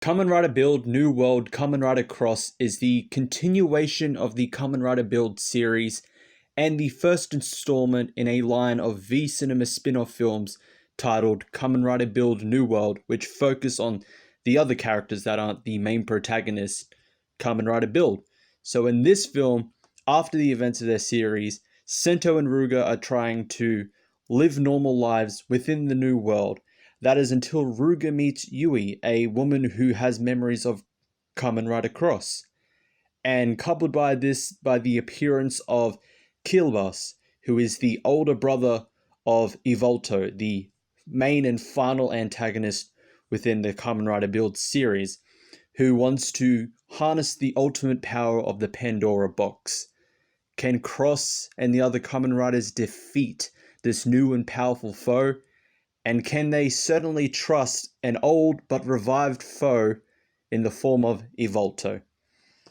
Kamen Rider Build New World Kamen Rider Cross is the continuation of the Kamen Rider Build series and the first installment in a line of V Cinema spin-off films titled Kamen Rider Build New World, which focus on the other characters that aren't the main protagonist, Kamen Rider Build. So in this film, after the events of their series, Sento and Ryuga are trying to live normal lives within the new world. That is until Ryuga meets Yui, a woman who has memories of Kamen Rider Cross. And coupled by the appearance of Killbus, who is the older brother of Evolto, the main and final antagonist within the Kamen Rider Build series, who wants to harness the ultimate power of the Pandora Box. Can Cross and the other Kamen Riders defeat this new and powerful foe? And can they certainly trust an old but revived foe in the form of Evolto?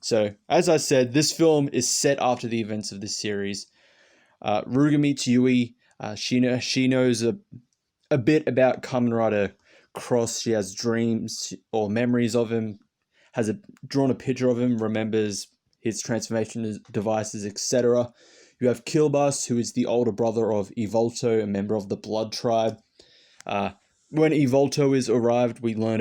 So, as I said, this film is set after the events of this series. Ryuga meets Yui. She knows a bit about Kamen Rider Cross. She has dreams or memories of him, drawn a picture of him, remembers his transformation devices, etc. You have Killbus, who is the older brother of Evolto, a member of the Blood Tribe. When Evolto is revived, we learn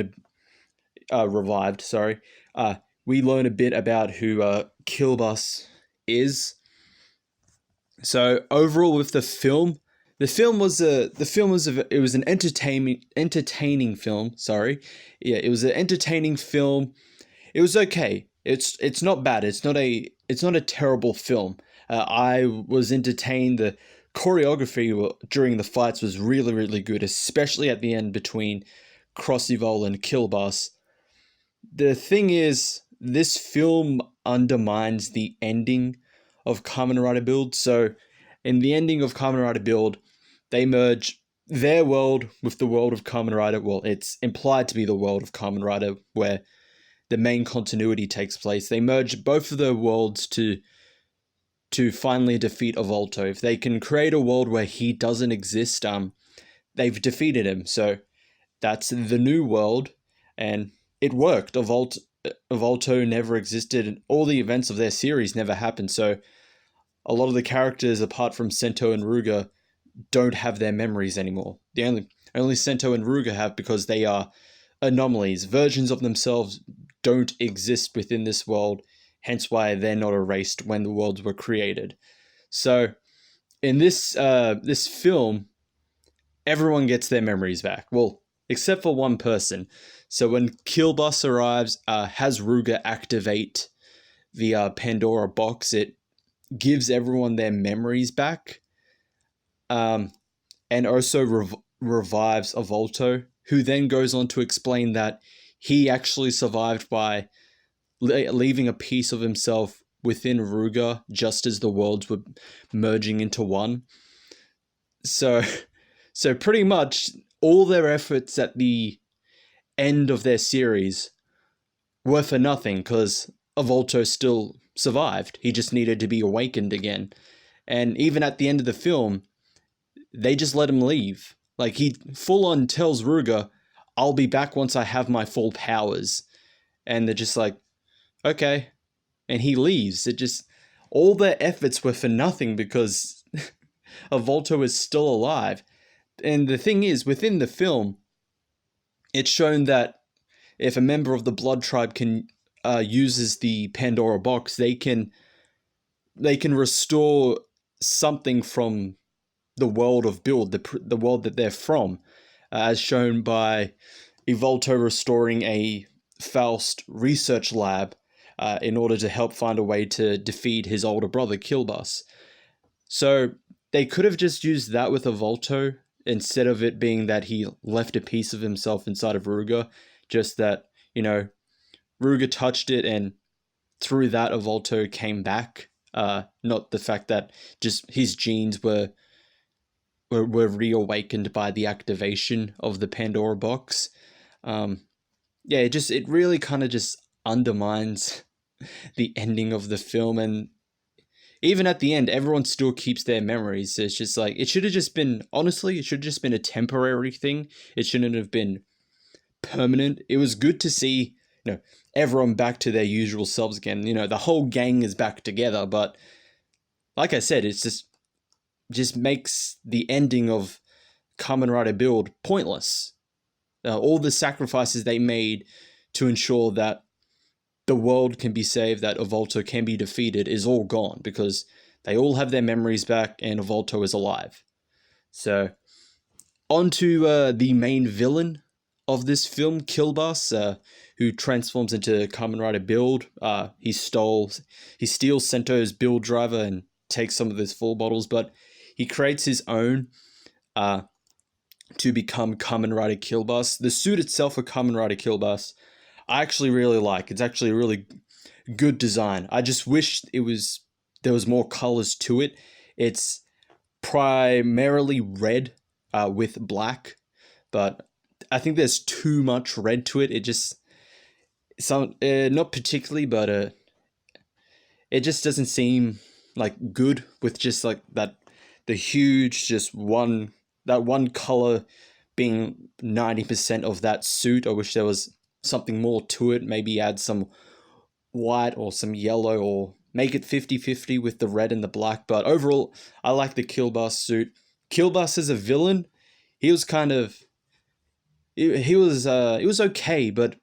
a bit about who Killbus is. So overall, with it was an entertaining film. Sorry, yeah, it was an entertaining film. It was okay. It's not bad. It's not a terrible film. I was entertained. The choreography during the fights was really, really good, especially at the end between Cross Evol and Killbus. The thing is, this film undermines the ending of Kamen Rider Build. So, in the ending of Kamen Rider Build, they merge their world with the world of Kamen Rider. Well, it's implied to be the world of Kamen Rider, where the main continuity takes place. They merge both of their worlds to finally defeat Evolto. If they can create a world where he doesn't exist, they've defeated him. So that's the new world, and it worked. Evolto never existed, and all the events of their series never happened. So a lot of the characters, apart from Sento and Ryuga, don't have their memories anymore. The only Sento and Ryuga have, because they are anomalies. Versions of themselves don't exist within this world. Hence why they're not erased when the worlds were created. So, in this film, everyone gets their memories back. Well, except for one person. So when Killbus arrives, has Ryuga activate the Pandora Box, it gives everyone their memories back. And also revives Evolto, who then goes on to explain that he actually survived by leaving a piece of himself within Ryuga just as the worlds were merging into one. So pretty much all their efforts at the end of their series were for nothing, because Evolto still survived. He just needed to be awakened again. And even at the end of the film, they just let him leave. Like, he full on tells Ryuga, "I'll be back once I have my full powers." And they're just like, okay. And he leaves. All their efforts were for nothing because Evolto is still alive. And the thing is, within the film, it's shown that if a member of the Blood Tribe uses the Pandora Box, they can restore something from the world of Build, the world that they're from, as shown by Evolto restoring a Faust research lab in order to help find a way to defeat his older brother, Killbus. So they could have just used that with Evolto, instead of it being that he left a piece of himself inside of Ryuga. Just that, Ryuga touched it, and through that Evolto came back. Not the fact that just his genes were reawakened by the activation of the Pandora Box. It really kind of just undermines the ending of the film. And even at the end, everyone still keeps their memories. It's just like, it should have just been a temporary thing. It shouldn't have been permanent. It was good to see, everyone back to their usual selves again. The whole gang is back together, but like I said, it's just makes the ending of Kamen Rider Build pointless. All the sacrifices they made to ensure that the world can be saved, that Evolto can be defeated, is all gone because they all have their memories back and Evolto is alive. So, on to the main villain of this film, Killbus, who transforms into Kamen Rider Build. He steals Sento's build driver and takes some of his full bottles, but he creates his own to become Kamen Rider Killbus. The suit itself for Kamen Rider Killbus, I actually really like. It's actually a really good design. I just wish there was more colors to it. It's primarily red with black, but I think there's too much red to it. It just not particularly, but it just doesn't seem like good with just like the huge that one color being 90% of that suit. I wish there was something more to it. Maybe add some white or some yellow, or make it 50-50 with the red and the black. But overall, I like the Killbus suit. Killbus as a villain, he was okay, but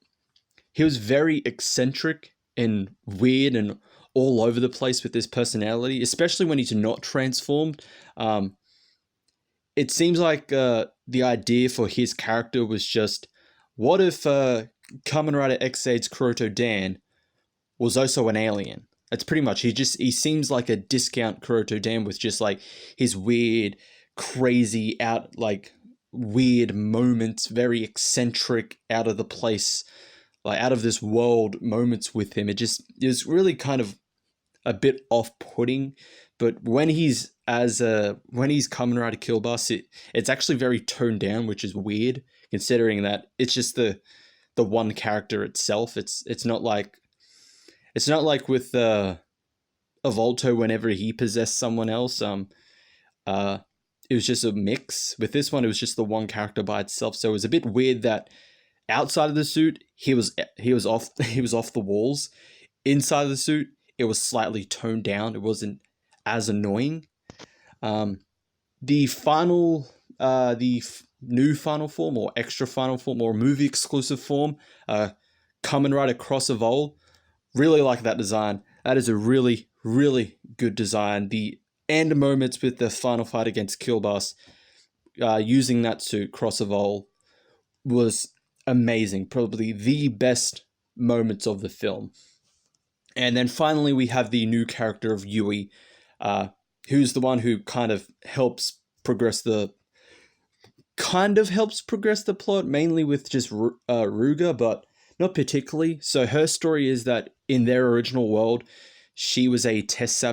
he was very eccentric and weird and all over the place with his personality, especially when he's not transformed. It seems like the idea for his character was just, what if Kamen Rider X8's Kuroto Dan was also an alien? That's pretty much, he seems like a discount Kuroto Dan with just like his weird, crazy, weird moments, very eccentric, out of the place, like out of this world moments with him. It was really kind of a bit off-putting. But when he's Kamen Rider Killbus, it's actually very toned down, which is weird considering that it's just the one character itself. It's not like with Evolto whenever he possessed someone else. It was just a mix. With this one, it was just the one character by itself. So it was a bit weird that outside of the suit, he was off the walls. Inside of the suit, it was slightly toned down. It wasn't as annoying. The new final form, or extra final form, or movie exclusive form, Kamen Rider Cross Evolve, really like that design. That is a really, really good design. The end moments with the final fight against Killbus, using that suit, Cross Evolve, was amazing. Probably the best moments of the film. And then finally we have the new character of Yui, who's the one who kind of helps progress the plot, mainly with just Ryuga, but not particularly. So her story is that in their original world, she was a test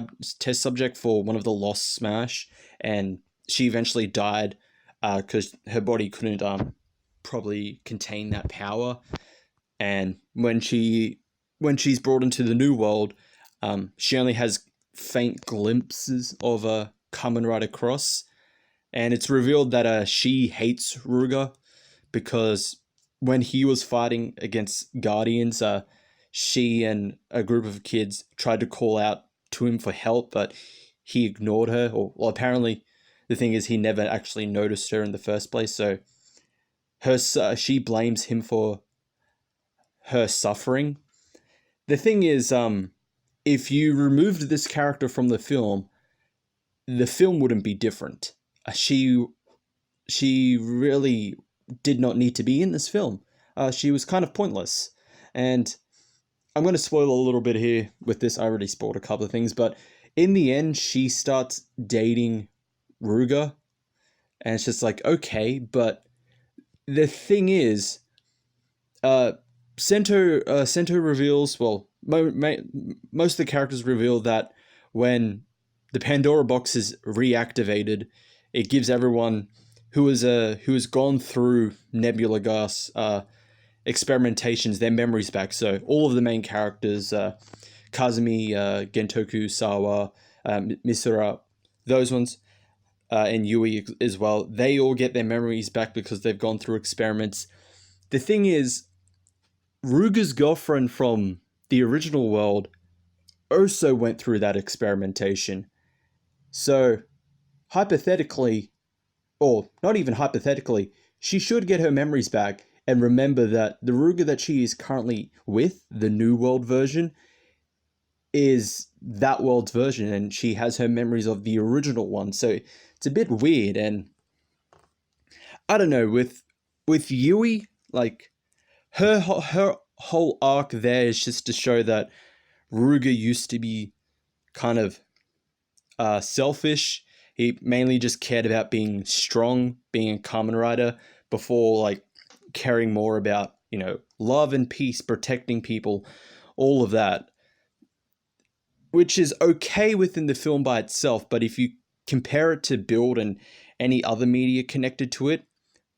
subject for one of the Lost Smash, and she eventually died because her body couldn't probably contain that power. And when she's brought into the new world, she only has faint glimpses of a Kamen Rider Cross, and it's revealed that she hates Ryuga because when he was fighting against Guardians, she and a group of kids tried to call out to him for help, but he ignored her. Well, apparently the thing is, he never actually noticed her in the first place, so she blames him for her suffering. The thing is, if you removed this character from the film wouldn't be different. She really did not need to be in this film. She was kind of pointless. And I'm going to spoil a little bit here with this. I already spoiled a couple of things, but in the end, she starts dating Ryuga, and it's just like, okay, but the thing is, Sento reveals, well, most of the characters reveal that when the Pandora Box is reactivated, it gives everyone who has gone through Nebula Gas experimentations their memories back. So all of the main characters, Kazumi, Gentoku, Sawa, Misura, those ones, and Yui as well, they all get their memories back because they've gone through experiments. the thing is, Ryuga's girlfriend from the original world also went through that experimentation. So, hypothetically, or not even hypothetically, she should get her memories back and remember that the Ryuga that she is currently with, the New World version, is that world's version, and she has her memories of the original one. So it's a bit weird, and I don't know, with Yui, like her whole arc there is just to show that Ryuga used to be kind of selfish. He mainly just cared about being strong, being a Kamen Rider, before like caring more about, love and peace, protecting people, all of that. Which is okay within the film by itself, but if you compare it to Build and any other media connected to it,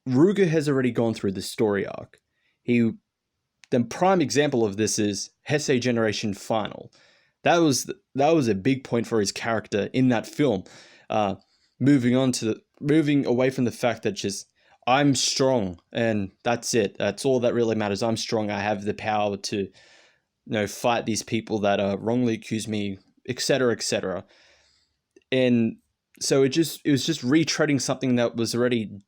Ryuga has already gone through the story arc. The prime example of this is Heisei Generation Final. That was a big point for his character in that film. Moving away from the fact that just I'm strong and that's it. That's all that really matters. I'm strong. I have the power to fight these people that wrongly accuse me, etc., etc. And so it was just retreading something that was already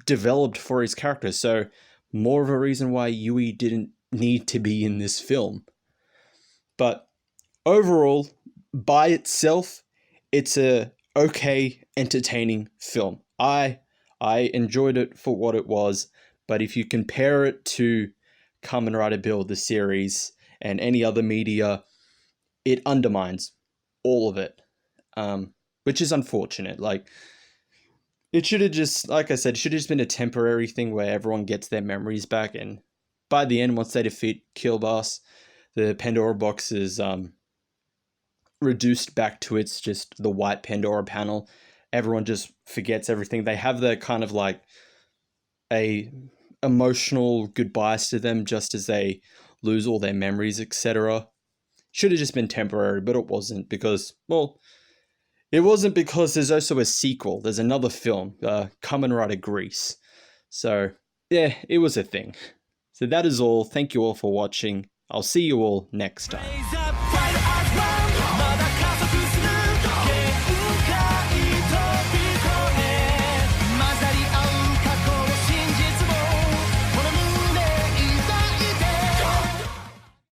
developed for his character. So more of a reason why Yui didn't need to be in this film. But overall, by itself, it's a okay, entertaining film. I enjoyed it for what it was, but if you compare it to Kamen Rider Build, the series, and any other media, it undermines all of it, which is unfortunate. Like, it should have just, like I said, it should have just been a temporary thing where everyone gets their memories back, and by the end, once they defeat Killbus, the Pandora Box is reduced back to its just the white Pandora panel. Everyone just forgets everything. They have the kind of like a emotional goodbyes to them just as they lose all their memories, etc. Should have just been temporary, but it wasn't because, well, it wasn't because there's also a sequel. There's another film, Kamen Rider Grease. So, yeah, it was a thing. So that is all. Thank you all for watching. I'll see you all next time.